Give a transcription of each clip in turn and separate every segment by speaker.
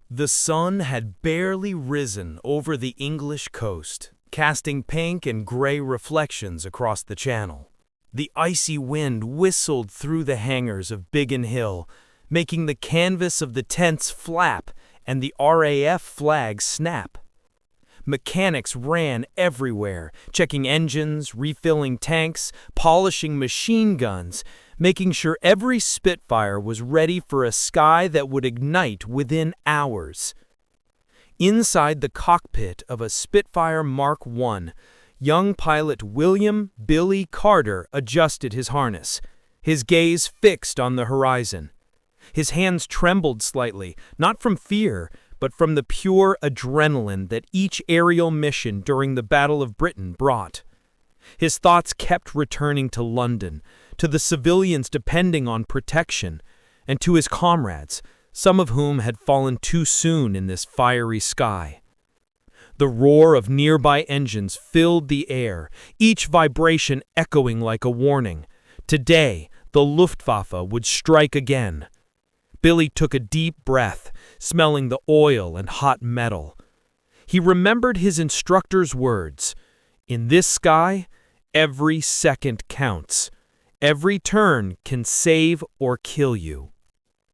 Speaker 1: The sun had barely risen over the English coast, casting pink and gray reflections across the channel. The icy wind whistled through the hangars of Biggin Hill, making the canvas of the tents flap and the RAF flag snap. Mechanics ran everywhere, checking engines, refilling tanks, polishing machine guns, making sure every Spitfire was ready for a sky that would ignite within hours. Inside the cockpit of a Spitfire Mark I, young pilot William "Billy" Carter adjusted his harness, his gaze fixed on the horizon. His hands trembled slightly, not from fear, but from the pure adrenaline that each aerial mission during the Battle of Britain brought. His thoughts kept returning to London, to the civilians depending on protection, and to his comrades, some of whom had fallen too soon in this fiery sky. The roar of nearby engines filled the air, each vibration echoing like a warning. Today, the Luftwaffe would strike again. Billy took a deep breath, smelling the oil and hot metal. He remembered his instructor's words, "In this sky, every second counts. Every turn can save or kill you."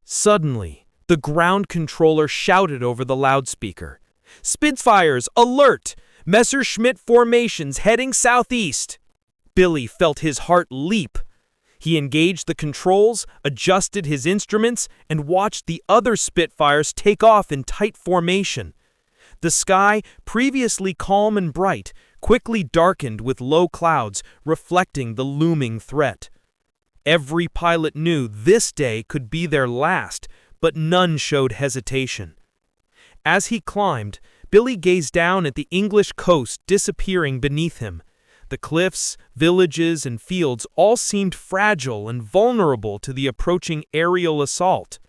Speaker 1: Suddenly, the ground controller shouted over the loudspeaker, "Spitfires, alert! Messerschmitt formations heading southeast!" Billy felt his heart leap. He engaged the controls, adjusted his instruments, and watched the other Spitfires take off in tight formation. The sky, previously calm and bright, quickly darkened with low clouds, reflecting the looming threat. Every pilot knew this day could be their last, but none showed hesitation. As he climbed, Billy gazed down at the English coast disappearing beneath him. The cliffs, villages, and fields all seemed fragile and vulnerable to the approaching aerial assault.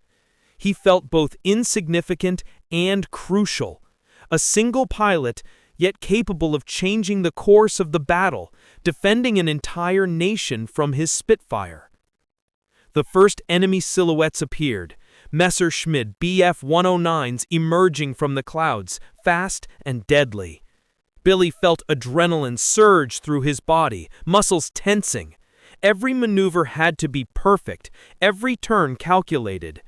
Speaker 1: He felt both insignificant and crucial. A single pilot, yet capable of changing the course of the battle, defending an entire nation from his Spitfire. The first enemy silhouettes appeared, Messerschmitt Bf-109s emerging from the clouds, fast and deadly. Billy felt adrenaline surge through his body, muscles tensing. Every maneuver had to be perfect, every turn calculated.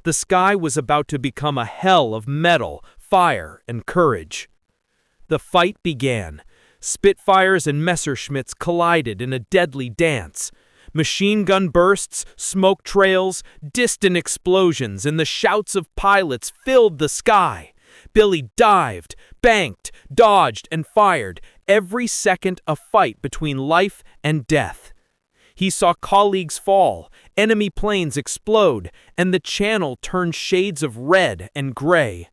Speaker 1: The sky was about to become a hell of metal, fire, and courage. The fight began. Spitfires and Messerschmitts collided in a deadly dance. Machine gun bursts, smoke trails, distant explosions, and the shouts of pilots filled the sky. Billy dived, banked, dodged, and fired, every second a fight between life and death. He saw colleagues fall, enemy planes explode, and the channel turn shades of red and gray.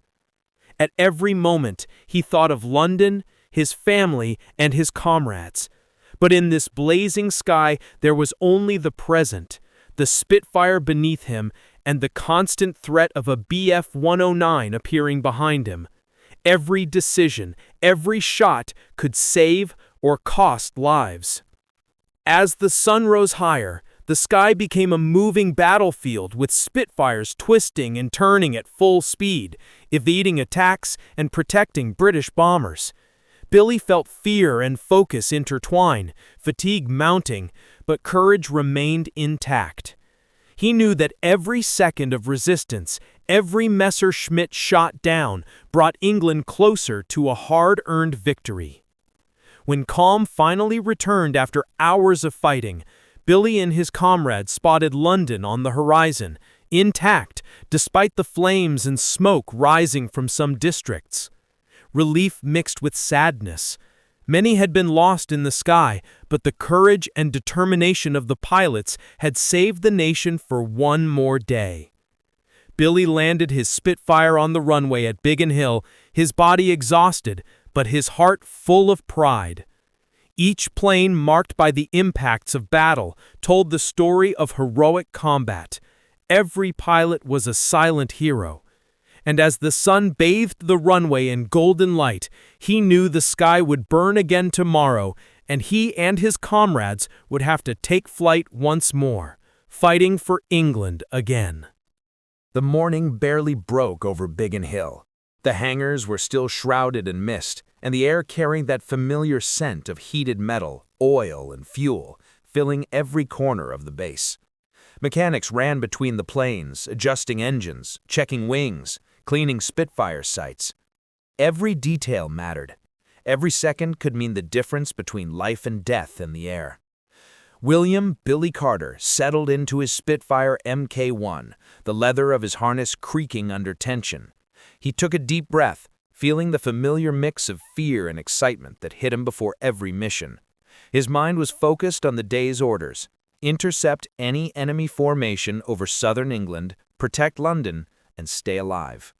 Speaker 1: At every moment, he thought of London, his family, and his comrades. But in this blazing sky, there was only the present, the Spitfire beneath him, and the constant threat of a Bf-109 appearing behind him. Every decision, every shot could save or cost lives. As the sun rose higher, the sky became a moving battlefield with Spitfires twisting and turning at full speed, evading attacks and protecting British bombers. Billy felt fear and focus intertwine, fatigue mounting, but courage remained intact. He knew that every second of resistance, every Messerschmitt shot down, brought England closer to a hard-earned victory. When calm finally returned after hours of fighting, Billy and his comrades spotted London on the horizon, intact, despite the flames and smoke rising from some districts. Relief mixed with sadness. Many had been lost in the sky, but the courage and determination of the pilots had saved the nation for one more day. Billy landed his Spitfire on the runway at Biggin Hill, his body exhausted, but his heart full of pride. Each plane marked by the impacts of battle told the story of heroic combat. Every pilot was a silent hero. And as the sun bathed the runway in golden light, he knew the sky would burn again tomorrow, and he and his comrades would have to take flight once more, fighting for England again. The morning barely broke over Biggin Hill. The hangars were still shrouded in mist, and the air carried that familiar scent of heated metal, oil, and fuel, filling every corner of the base. Mechanics ran between the planes, adjusting engines, checking wings, cleaning Spitfire sights. Every detail mattered. Every second could mean the difference between life and death in the air. William "Billy" Carter settled into his Spitfire Mk1, the leather of his harness creaking under tension. He took a deep breath, feeling the familiar mix of fear and excitement that hit him before every mission. His mind was focused on the day's orders: intercept any enemy formation over southern England, protect London, and stay alive.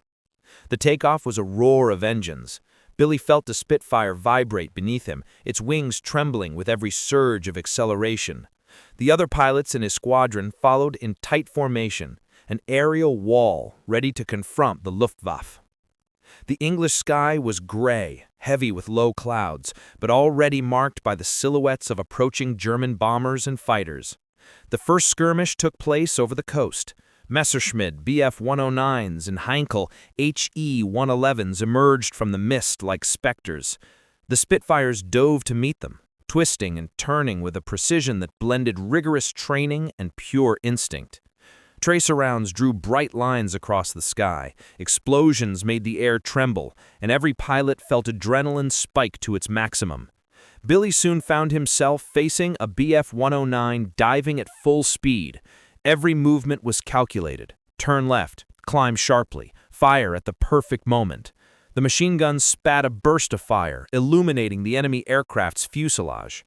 Speaker 1: The takeoff was a roar of engines. Billy felt the Spitfire vibrate beneath him, its wings trembling with every surge of acceleration. The other pilots in his squadron followed in tight formation, an aerial wall ready to confront the Luftwaffe. The English sky was gray, heavy with low clouds, but already marked by the silhouettes of approaching German bombers and fighters. The first skirmish took place over the coast. Messerschmitt Bf-109s and Heinkel HE-111s emerged from the mist like specters. The Spitfires dove to meet them, twisting and turning with a precision that blended rigorous training and pure instinct. Tracer rounds drew bright lines across the sky, explosions made the air tremble, and every pilot felt adrenaline spike to its maximum. Billy soon found himself facing a Bf-109 diving at full speed. Every movement was calculated: turn left, climb sharply, fire at the perfect moment. The machine guns spat a burst of fire, illuminating the enemy aircraft's fuselage.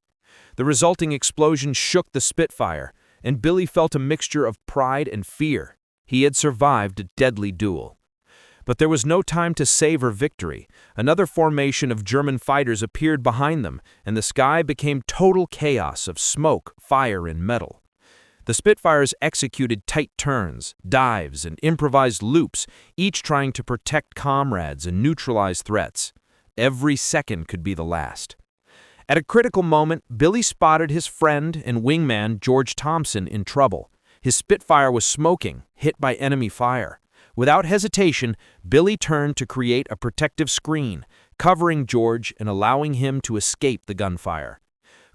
Speaker 1: The resulting explosion shook the Spitfire, and Billy felt a mixture of pride and fear. He had survived a deadly duel. But there was no time to savor victory. Another formation of German fighters appeared behind them, and the sky became total chaos of smoke, fire, and metal. The Spitfires executed tight turns, dives, and improvised loops, each trying to protect comrades and neutralize threats. Every second could be the last. At a critical moment, Billy spotted his friend and wingman George Thompson in trouble. His Spitfire was smoking, hit by enemy fire. Without hesitation, Billy turned to create a protective screen, covering George and allowing him to escape the gunfire.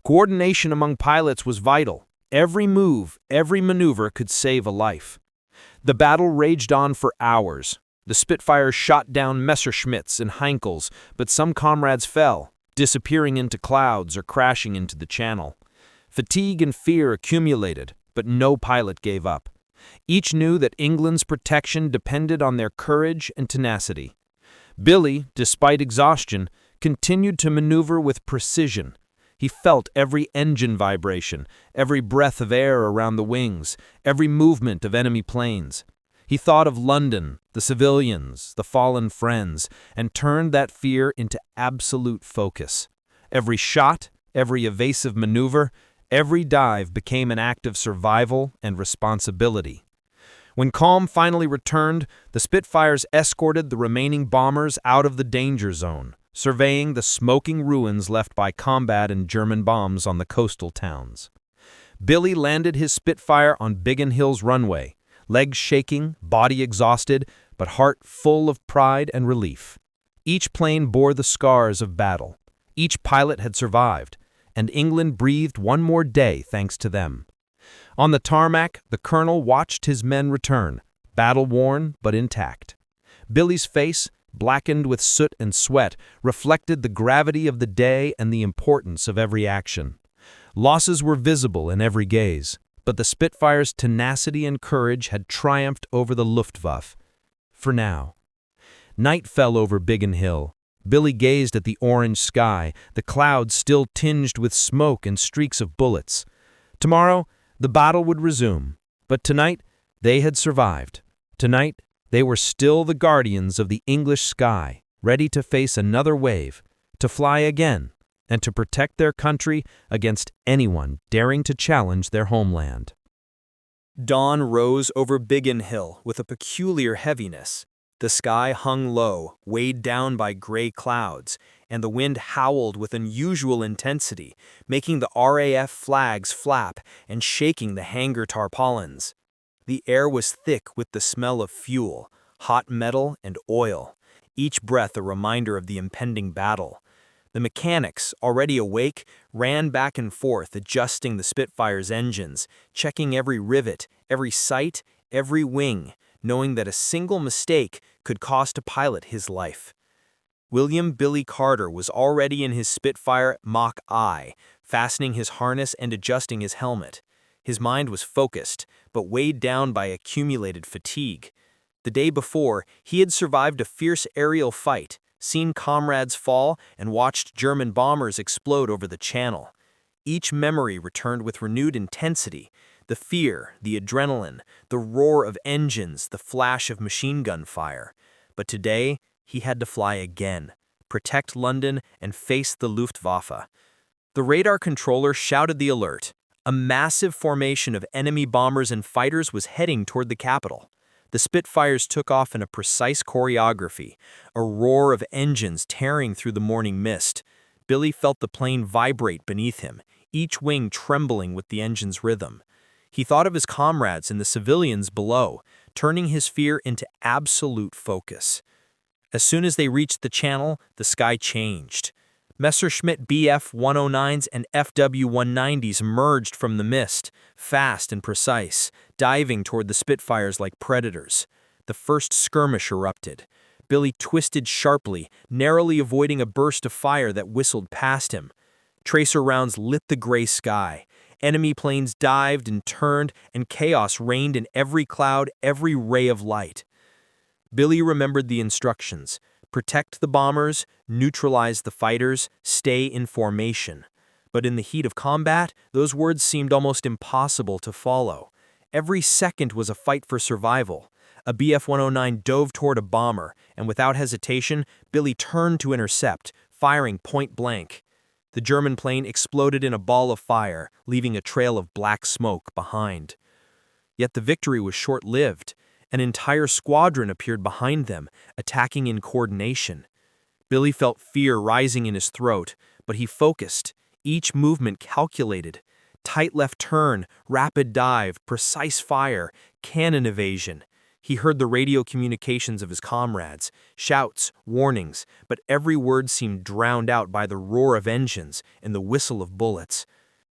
Speaker 1: Coordination among pilots was vital. Every move, every maneuver could save a life. The battle raged on for hours. The Spitfires shot down Messerschmitts and Heinkels, but some comrades fell, disappearing into clouds or crashing into the channel. Fatigue and fear accumulated, but no pilot gave up. Each knew that England's protection depended on their courage and tenacity. Billy, despite exhaustion, continued to maneuver with precision. He felt every engine vibration, every breath of air around the wings, every movement of enemy planes. He thought of London, the civilians, the fallen friends, and turned that fear into absolute focus. Every shot, every evasive maneuver, every dive became an act of survival and responsibility. When calm finally returned, the Spitfires escorted the remaining bombers out of the danger zone, surveying the smoking ruins left by combat and German bombs on the coastal towns. Billy landed his Spitfire on Biggin Hill's runway, legs shaking, body exhausted, but heart full of pride and relief. Each plane bore the scars of battle. Each pilot had survived, and England breathed one more day thanks to them. On the tarmac, the colonel watched his men return, battle-worn but intact. Billy's face, blackened with soot and sweat, reflected the gravity of the day and the importance of every action. Losses were visible in every gaze, but the Spitfire's tenacity and courage had triumphed over the Luftwaffe. For now. Night fell over Biggin Hill. Billy gazed at the orange sky, the clouds still tinged with smoke and streaks of bullets. Tomorrow, the battle would resume, but tonight they had survived. Tonight, they were still the guardians of the English sky, ready to face another wave, to fly again, and to protect their country against anyone daring to challenge their homeland. Dawn rose over Biggin Hill with a peculiar heaviness. The sky hung low, weighed down by gray clouds, and the wind howled with unusual intensity, making the RAF flags flap and shaking the hangar tarpaulins. The air was thick with the smell of fuel, hot metal, and oil, each breath a reminder of the impending battle. The mechanics, already awake, ran back and forth, adjusting the Spitfire's engines, checking every rivet, every sight, every wing, knowing that a single mistake could cost a pilot his life. William Billy Carter was already in his Spitfire Mach I, fastening his harness and adjusting his helmet. His mind was focused, but weighed down by accumulated fatigue. The day before, he had survived a fierce aerial fight, seen comrades fall, and watched German bombers explode over the channel. Each memory returned with renewed intensity: the fear, the adrenaline, the roar of engines, the flash of machine gun fire. But today, he had to fly again, protect London, and face the Luftwaffe. The radar controller shouted the alert. A massive formation of enemy bombers and fighters was heading toward the capital. The Spitfires took off in a precise choreography, a roar of engines tearing through the morning mist. Billy felt the plane vibrate beneath him, each wing trembling with the engine's rhythm. He thought of his comrades and the civilians below, turning his fear into absolute focus. As soon as they reached the channel, the sky changed. Messerschmitt Bf-109s and FW-190s emerged from the mist, fast and precise, diving toward the Spitfires like predators. The first skirmish erupted. Billy twisted sharply, narrowly avoiding a burst of fire that whistled past him. Tracer rounds lit the gray sky. Enemy planes dived and turned, and chaos reigned in every cloud, every ray of light. Billy remembered the instructions: protect the bombers, neutralize the fighters, stay in formation. But in the heat of combat, those words seemed almost impossible to follow. Every second was a fight for survival. A Bf-109 dove toward a bomber, and without hesitation, Billy turned to intercept, firing point blank. The German plane exploded in a ball of fire, leaving a trail of black smoke behind. Yet the victory was short-lived. An entire squadron appeared behind them, attacking in coordination. Billy felt fear rising in his throat, but he focused, each movement calculated. Tight left turn, rapid dive, precise fire, cannon evasion. He heard the radio communications of his comrades, shouts, warnings, but every word seemed drowned out by the roar of engines and the whistle of bullets.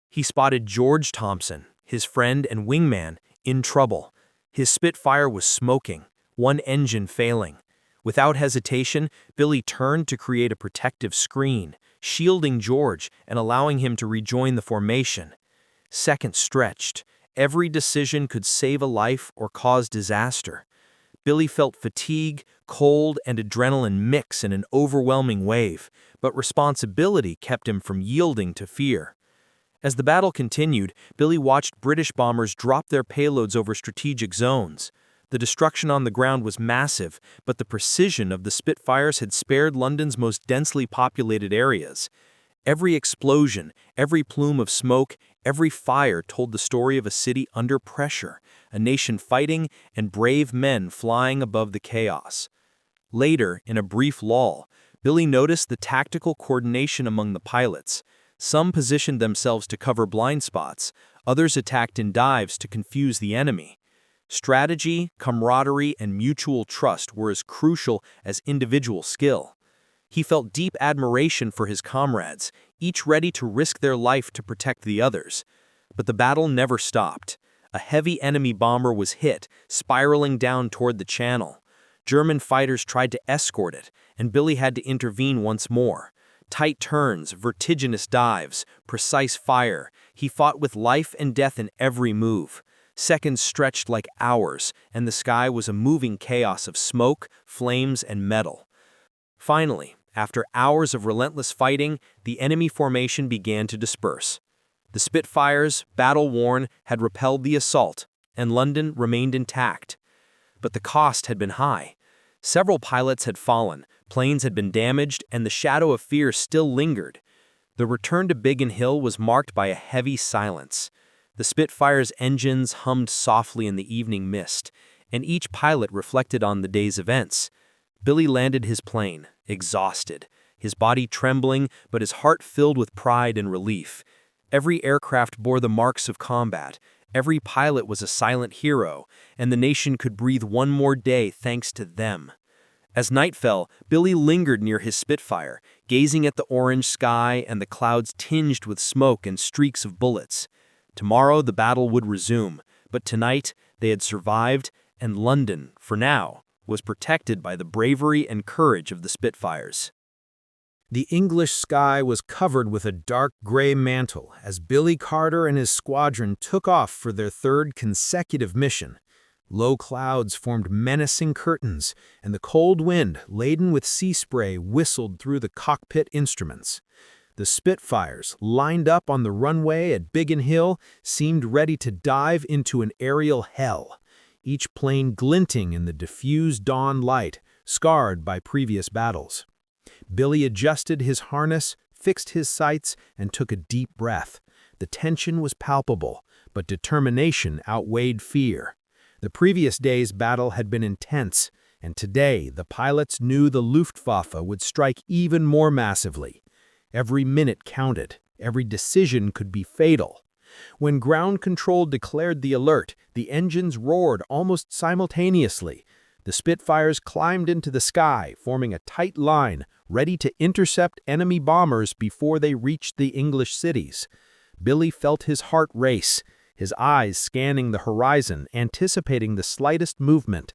Speaker 1: He spotted George Thompson, his friend and wingman, in trouble. His Spitfire was smoking, one engine failing. Without hesitation, Billy turned to create a protective screen, shielding George and allowing him to rejoin the formation. Seconds stretched. Every decision could save a life or cause disaster. Billy felt fatigue, cold, and adrenaline mix in an overwhelming wave, but responsibility kept him from yielding to fear. As the battle continued, Billy watched British bombers drop their payloads over strategic zones. The destruction on the ground was massive, but the precision of the Spitfires had spared London's most densely populated areas. Every explosion, every plume of smoke, every fire told the story of a city under pressure, a nation fighting, and brave men flying above the chaos. Later, in a brief lull, Billy noticed the tactical coordination among the pilots. Some positioned themselves to cover blind spots, others attacked in dives to confuse the enemy. Strategy, camaraderie, and mutual trust were as crucial as individual skill. He felt deep admiration for his comrades, each ready to risk their life to protect the others. But the battle never stopped. A heavy enemy bomber was hit, spiraling down toward the channel. German fighters tried to escort it, and Billy had to intervene once more. Tight turns, vertiginous dives, precise fire. He fought with life and death in every move. Seconds stretched like hours, and the sky was a moving chaos of smoke, flames, and metal. Finally, after hours of relentless fighting, the enemy formation began to disperse. The Spitfires, battle-worn, had repelled the assault, and London remained intact. But the cost had been high. Several pilots had fallen, planes had been damaged, and the shadow of fear still lingered. The return to Biggin Hill was marked by a heavy silence. The Spitfire's engines hummed softly in the evening mist, and each pilot reflected on the day's events. Billy landed his plane, exhausted, his body trembling, but his heart filled with pride and relief. Every aircraft bore the marks of combat,
Speaker 2: Every pilot was a silent hero, and the nation could breathe one more day thanks to them. As night fell, Billy lingered near his Spitfire, gazing at the orange sky and the clouds tinged with smoke and streaks of bullets. Tomorrow the battle would resume, but tonight they had survived, and London, for now, was protected by the bravery and courage of the Spitfires.
Speaker 1: The English sky was covered with a dark gray mantle as Billy Carter and his squadron took off for their third consecutive mission. Low clouds formed menacing curtains, and the cold wind, laden with sea spray, whistled through the cockpit instruments. The Spitfires, lined up on the runway at Biggin Hill, seemed ready to dive into an aerial hell, each plane glinting in the diffused dawn light, scarred by previous battles. Billy adjusted his harness, fixed his sights, and took a deep breath. The tension was palpable, but determination outweighed fear. The previous day's battle had been intense, and today the pilots knew the Luftwaffe would strike even more massively. Every minute counted. Every decision could be fatal. When ground control declared the alert, the engines roared almost simultaneously. The Spitfires climbed into the sky, forming a tight line, ready to intercept enemy bombers before they reached the English cities. Billy felt his heart race, his eyes scanning the horizon, anticipating the slightest movement.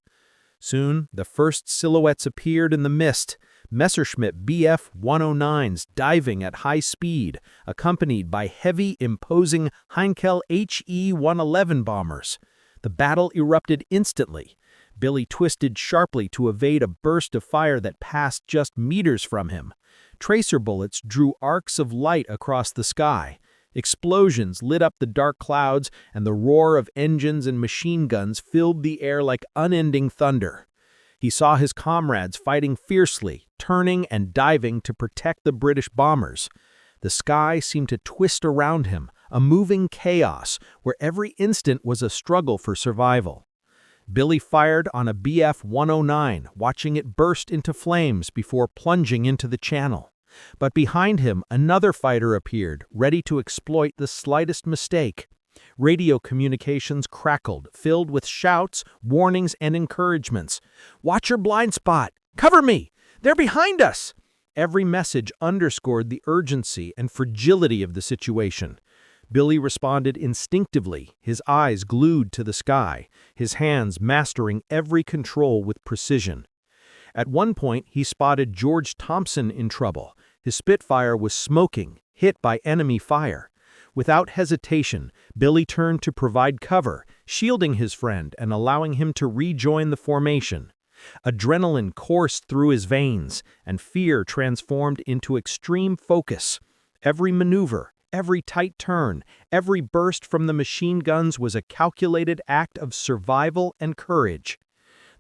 Speaker 1: Soon, the first silhouettes appeared in the mist, Messerschmitt Bf-109s diving at high speed, accompanied by heavy, imposing Heinkel He-111 bombers. The battle erupted instantly. Billy twisted sharply to evade a burst of fire that passed just meters from him. Tracer bullets drew arcs of light across the sky. Explosions lit up the dark clouds, and the roar of engines and machine guns filled the air like unending thunder. He saw his comrades fighting fiercely, turning and diving to protect the British bombers. The sky seemed to twist around him, a moving chaos where every instant was a struggle for survival. Billy fired on a Bf-109, watching it burst into flames before plunging into the channel. But behind him, another fighter appeared, ready to exploit the slightest mistake. Radio communications crackled, filled with shouts, warnings, and encouragements. "Watch your blind spot! Cover me! They're behind us!" Every message underscored the urgency and fragility of the situation. Billy responded instinctively, his eyes glued to the sky, his hands mastering every control with precision. At one point, he spotted George Thompson in trouble. His Spitfire was smoking, hit by enemy fire. Without hesitation, Billy turned to provide cover, shielding his friend and allowing him to rejoin the formation. Adrenaline coursed through his veins, and fear transformed into extreme focus. Every maneuver, every tight turn, every burst from the machine guns was a calculated act of survival and courage.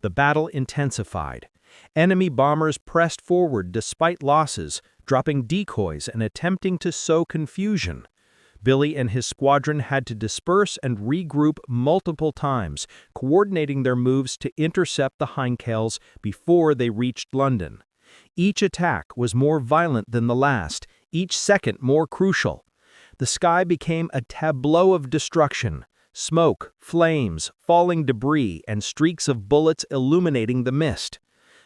Speaker 1: The battle intensified. Enemy bombers pressed forward despite losses, dropping decoys and attempting to sow confusion. Billy and his squadron had to disperse and regroup multiple times, coordinating their moves to intercept the Heinkels before they reached London. Each attack was more violent than the last, each second more crucial. The sky became a tableau of destruction, smoke, flames, falling debris, and streaks of bullets illuminating the mist.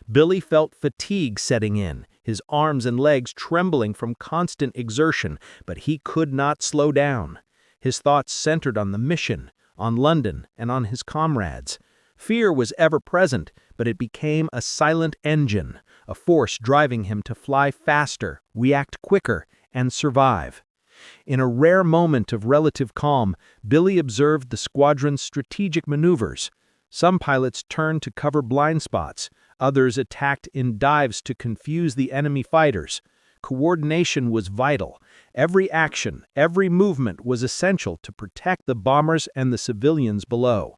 Speaker 1: Billy felt fatigue setting in, his arms and legs trembling from constant exertion, but he could not slow down. His thoughts centered on the mission, on London, and on his comrades. Fear was ever present, but it became a silent engine, a force driving him to fly faster, react quicker, and survive. In a rare moment of relative calm, Billy observed the squadron's strategic maneuvers. Some pilots turned to cover blind spots. Others attacked in dives to confuse the enemy fighters. Coordination was vital. Every action, every movement was essential to protect the bombers and the civilians below.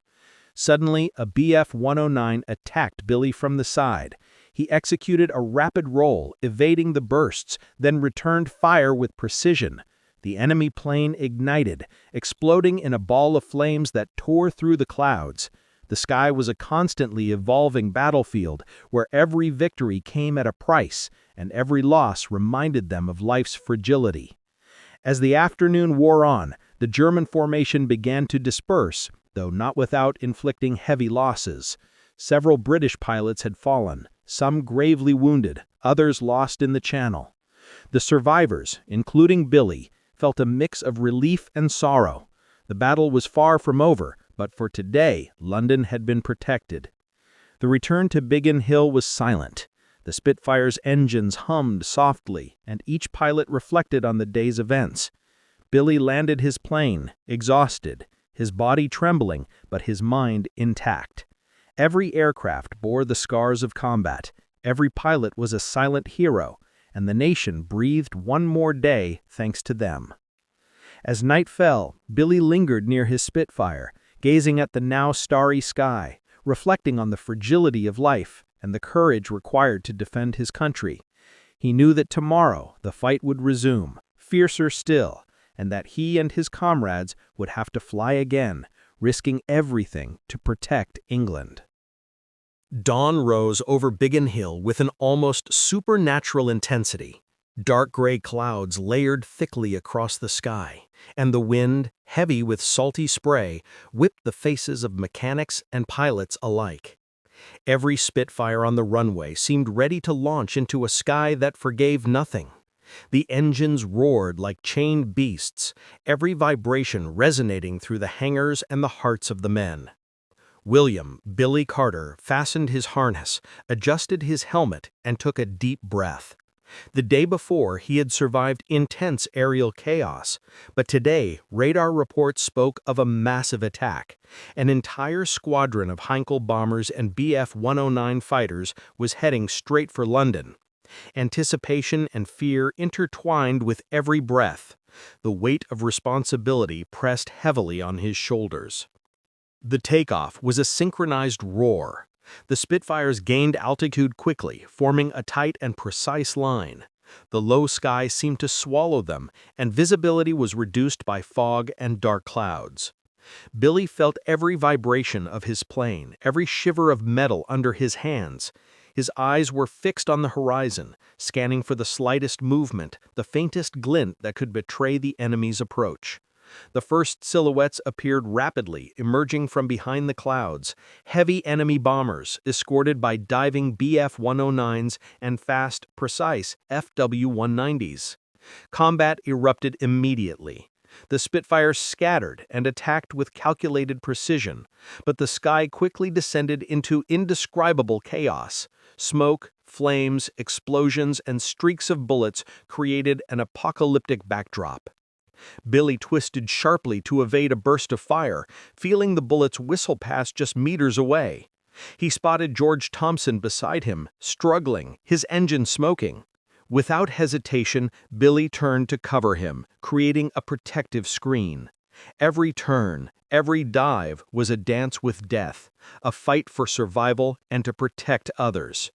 Speaker 1: Suddenly, a Bf-109 attacked Billy from the side. He executed a rapid roll, evading the bursts, then returned fire with precision. The enemy plane ignited, exploding in a ball of flames that tore through the clouds. The sky was a constantly evolving battlefield where every victory came at a price, and every loss reminded them of life's fragility. As the afternoon wore on,
Speaker 2: The German formation began to disperse, though not without inflicting heavy losses. Several British pilots had fallen, some gravely wounded, others lost in the Channel. The survivors, including Billy, felt a mix of relief and sorrow. The battle was far from over, but for today, London had been protected. The return to Biggin Hill was silent. The Spitfire's engines hummed softly, and each pilot reflected on the day's events. Billy landed his plane, exhausted, his body trembling, but his mind intact. Every aircraft bore the scars of combat. Every pilot was a silent hero, and the nation breathed one more day thanks to them. As night fell, Billy lingered near his Spitfire, gazing at the now starry sky, reflecting on the fragility of life and the courage required to defend his country. He knew that tomorrow the fight would resume, fiercer still, and that he and his comrades would have to fly again, risking everything to protect England.
Speaker 1: Dawn rose over Biggin Hill with an almost supernatural intensity. Dark gray clouds layered thickly across the sky, and the wind, heavy with salty spray, whipped the faces of mechanics and pilots alike. Every Spitfire on the runway seemed ready to launch into a sky that forgave nothing. The engines roared like chained beasts, every vibration resonating through the hangars and the hearts of the men. William "Billy" Carter fastened his harness, adjusted his helmet, and took a deep breath. The day before, he had survived intense aerial chaos, but today, radar reports spoke of a massive attack. An entire squadron of Heinkel bombers and Bf-109 fighters was heading straight for London. Anticipation and fear intertwined with every breath. The weight of responsibility pressed heavily on his shoulders. The takeoff was a synchronized roar. The Spitfires gained altitude quickly, forming a tight and precise line. The low sky seemed to swallow them, and visibility was reduced by fog and dark clouds. Billy felt every vibration of his plane, every shiver of metal under his hands. His eyes were fixed on the horizon, scanning for the slightest movement, the faintest glint that could betray the enemy's approach. The first silhouettes appeared rapidly, emerging from behind the clouds, heavy enemy bombers escorted by diving Bf-109s and fast, precise FW-190s. Combat erupted immediately. The Spitfires scattered and attacked with calculated precision, but the sky quickly descended into indescribable chaos. Smoke, flames, explosions, and streaks of bullets created an apocalyptic backdrop. Billy twisted sharply to evade a burst of fire, feeling the bullets whistle past just meters away. He spotted George Thompson beside him, struggling, his engine smoking. Without hesitation, Billy turned to cover him, creating a protective screen. Every turn, every dive was a dance with death, a fight for survival and to protect others.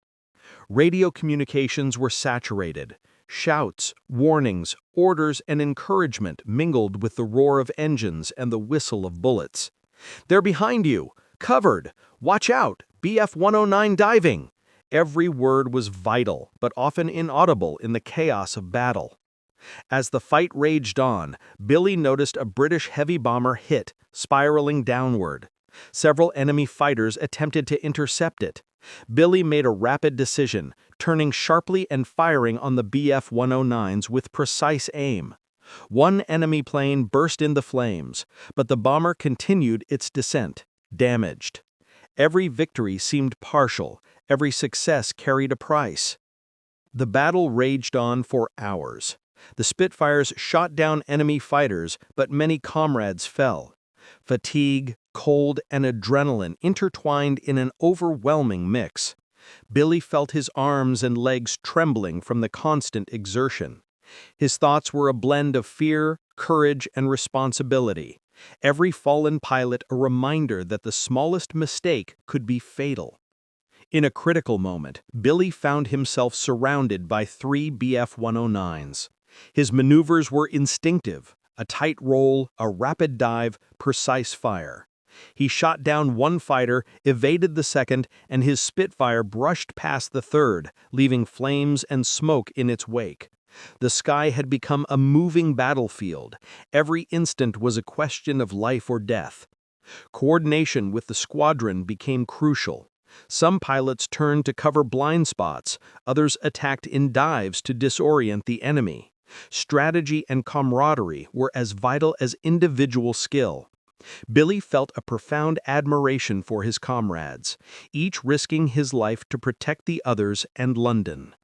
Speaker 1: Radio communications were saturated. Shouts, warnings, orders, and encouragement mingled with the roar of engines and the whistle of bullets. "They're behind you! Covered! Watch out! Bf-109 diving!" Every word was vital, but often inaudible in the chaos of battle. As the fight raged on, Billy noticed a British heavy bomber hit, spiraling downward. Several enemy fighters attempted to intercept it. Billy made a rapid decision, turning sharply and firing on the Bf-109s with precise aim. One enemy plane burst into flames, but the bomber continued its descent, damaged. Every victory seemed partial, every success carried a price. The battle raged on for hours. The Spitfires shot down enemy fighters, but many comrades fell. Fatigue, cold, and adrenaline intertwined in an overwhelming mix. Billy felt his arms and legs trembling from the constant exertion. His thoughts were a blend of fear, courage, and responsibility. Every fallen pilot a reminder that the smallest mistake could be fatal. In a critical moment, Billy found himself surrounded by 3 Bf-109s. His maneuvers were instinctive: a tight roll, a rapid dive, precise fire. He shot down one fighter, evaded the second, and his Spitfire brushed past the third, leaving flames and smoke in its wake.
Speaker 2: The sky had become a moving battlefield. Every instant was a question of life or death. Coordination with the squadron became crucial. Some pilots turned to cover blind spots, others attacked in dives to disorient the enemy. Strategy and camaraderie were as vital as individual skill. Billy felt a profound admiration for his comrades, each risking his life to protect the others and London.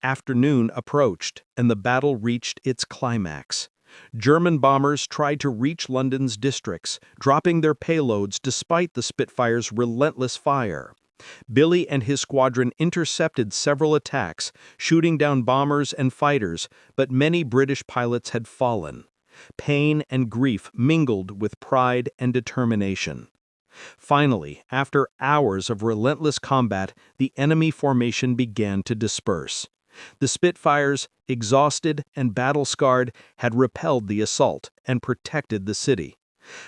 Speaker 2: Afternoon approached, and the battle reached its climax. German bombers tried to reach London's districts, dropping their payloads despite the Spitfires' relentless fire. Billy and his squadron intercepted several attacks, shooting down bombers and fighters, but many British pilots had fallen. Pain and grief mingled with pride and determination. Finally, after hours of relentless combat, the enemy formation began to disperse. The Spitfires, exhausted and battle-scarred, had repelled the assault and protected the city.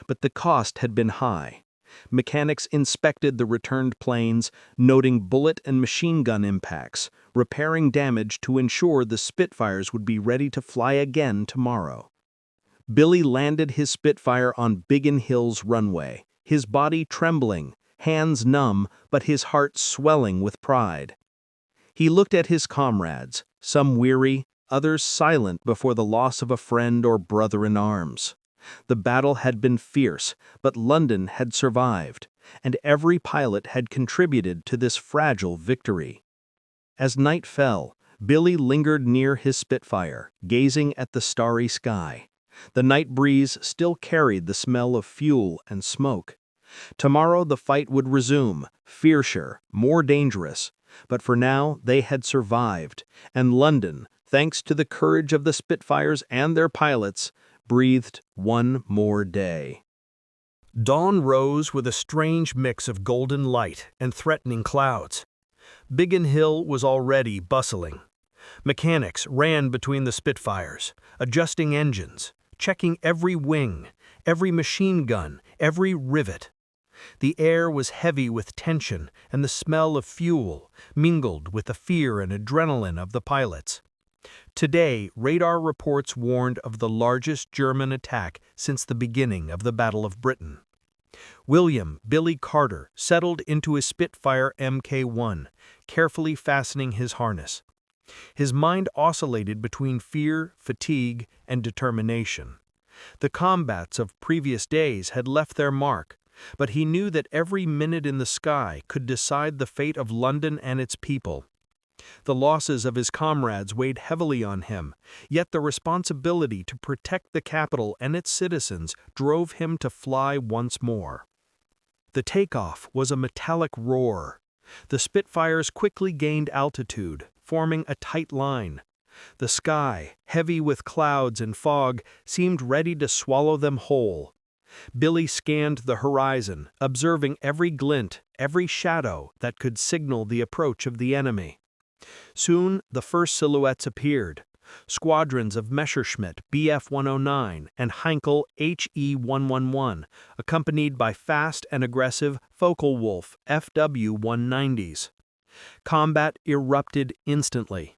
Speaker 2: But the cost had been high. Mechanics inspected the returned planes, noting bullet and machine gun impacts, repairing damage to ensure the Spitfires would be ready to fly again tomorrow. Billy landed his Spitfire on Biggin Hill's runway, his body trembling, hands numb, but his heart swelling with pride. He looked at his comrades, some weary, others silent before the loss of a friend or brother in arms. The battle had been fierce, but London had survived, and every pilot had contributed to this fragile victory. As night fell, Billy lingered near his Spitfire, gazing at the starry sky. The night breeze still carried the smell of fuel and smoke. Tomorrow the fight would resume, fiercer, more dangerous, but for now they had survived, and London, thanks to the courage of the Spitfires and their pilots, breathed one more day.
Speaker 1: Dawn rose with a strange mix of golden light and threatening clouds. Biggin Hill was already bustling. Mechanics ran between the Spitfires, adjusting engines, checking every wing, every machine gun, every rivet. The air was heavy with tension, and the smell of fuel mingled with the fear and adrenaline of the pilots. Today, radar reports warned of the largest German attack since the beginning of the Battle of Britain. William "Billy" Carter settled into his Spitfire Mk1, carefully fastening his harness. His mind oscillated between fear, fatigue, and determination. The combats of previous days had left their mark, but he knew that every minute in the sky could decide the fate of London and its people. The losses of his comrades weighed heavily on him, yet the responsibility to protect the capital and its citizens drove him to fly once more. The takeoff was a metallic roar. The Spitfires quickly gained altitude, forming a tight line. The sky, heavy with clouds and fog, seemed ready to swallow them whole. Billy scanned the horizon, observing every glint, every shadow that could signal the approach of the enemy. Soon, the first silhouettes appeared. Squadrons of Messerschmitt Bf-109 and Heinkel He-111, accompanied by fast and aggressive Focke-Wulf FW-190s. Combat erupted instantly.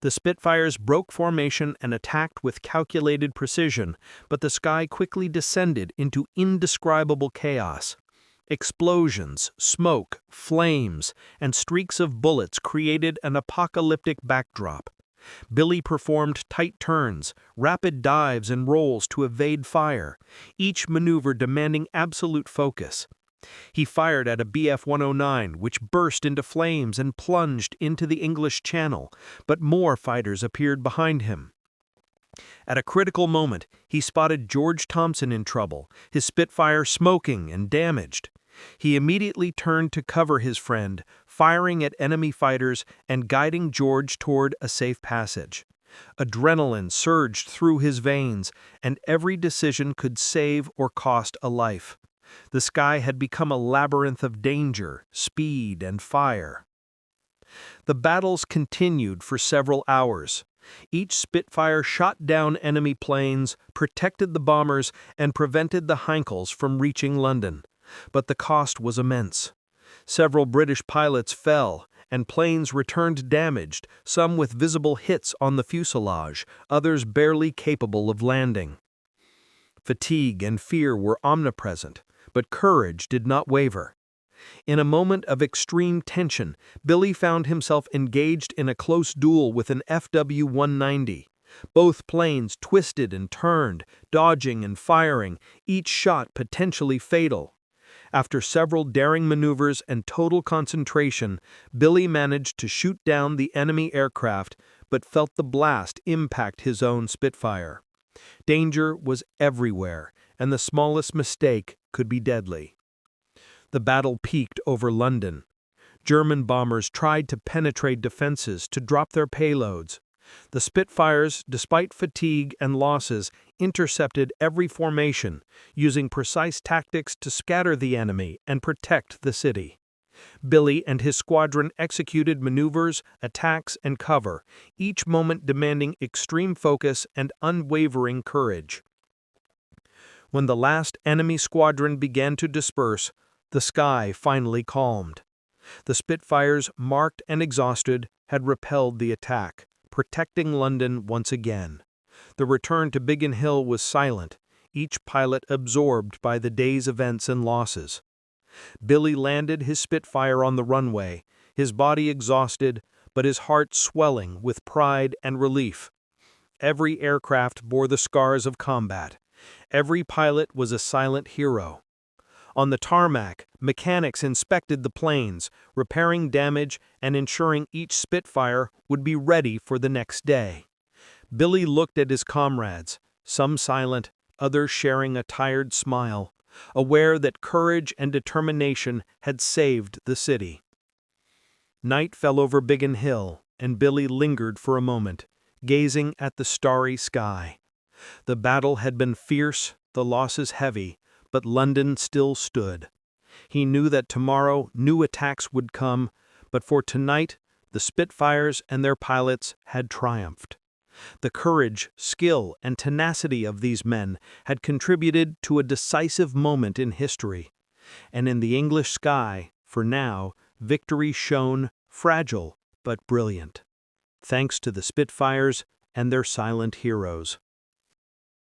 Speaker 1: The Spitfires broke formation and attacked with calculated precision, but the sky quickly descended into indescribable chaos. Explosions, smoke, flames, and streaks of bullets created an apocalyptic backdrop. Billy performed tight turns, rapid dives and rolls to evade fire, each maneuver demanding absolute focus. He fired at a Bf-109, which burst into flames and plunged into the English Channel, but more fighters appeared behind him. At a critical moment, he spotted George Thompson in trouble, his Spitfire smoking and damaged. He immediately turned to cover his friend, firing at enemy fighters and guiding George toward a safe passage. Adrenaline surged through his veins, and every decision could save or cost a life. The sky had become a labyrinth of danger, speed, and fire. The battles continued for several hours. Each Spitfire shot down enemy planes, protected the bombers, and prevented the Heinkels from reaching London. But the cost was immense. Several British pilots fell,
Speaker 2: and planes returned damaged, some with visible hits on the fuselage, others barely capable of landing. Fatigue and fear were omnipresent, but courage did not waver. In a moment of extreme tension, Billy found himself engaged in a close duel with an FW-190. Both planes twisted and turned, dodging and firing, each shot potentially fatal. After several daring maneuvers and total concentration, Billy managed to shoot down the enemy aircraft, but felt the blast impact his own Spitfire. Danger was everywhere, and the smallest mistake could be deadly. The battle peaked over London. German bombers tried to penetrate defenses to drop their payloads. The Spitfires, despite fatigue and losses, intercepted every formation, using precise tactics to scatter the enemy and protect the city. Billy and his squadron executed maneuvers, attacks, and cover, each moment demanding extreme focus and unwavering courage. When the last enemy squadron began to disperse, the sky finally calmed. The Spitfires, marked and exhausted, had repelled the attack, protecting London once again. The return to Biggin Hill was silent, each pilot absorbed by the day's events and losses. Billy landed his Spitfire on the runway, his body exhausted, but his heart swelling with pride and relief. Every aircraft bore the scars of combat. Every pilot was a silent hero. On the tarmac, mechanics inspected the planes, repairing damage and ensuring each Spitfire would be ready for the next day. Billy looked at his comrades, some silent, others sharing a tired smile, aware that courage and determination had saved the city. Night fell over Biggin Hill, and Billy lingered for a moment, gazing at the starry sky. The battle had been fierce, the losses heavy, but London still stood. He knew that tomorrow new attacks would come, but for tonight, the Spitfires and their pilots had triumphed. The courage, skill, and tenacity of these men had contributed to a decisive moment in history. And in the English sky, for now, victory shone, fragile but brilliant. Thanks to the Spitfires and their silent heroes.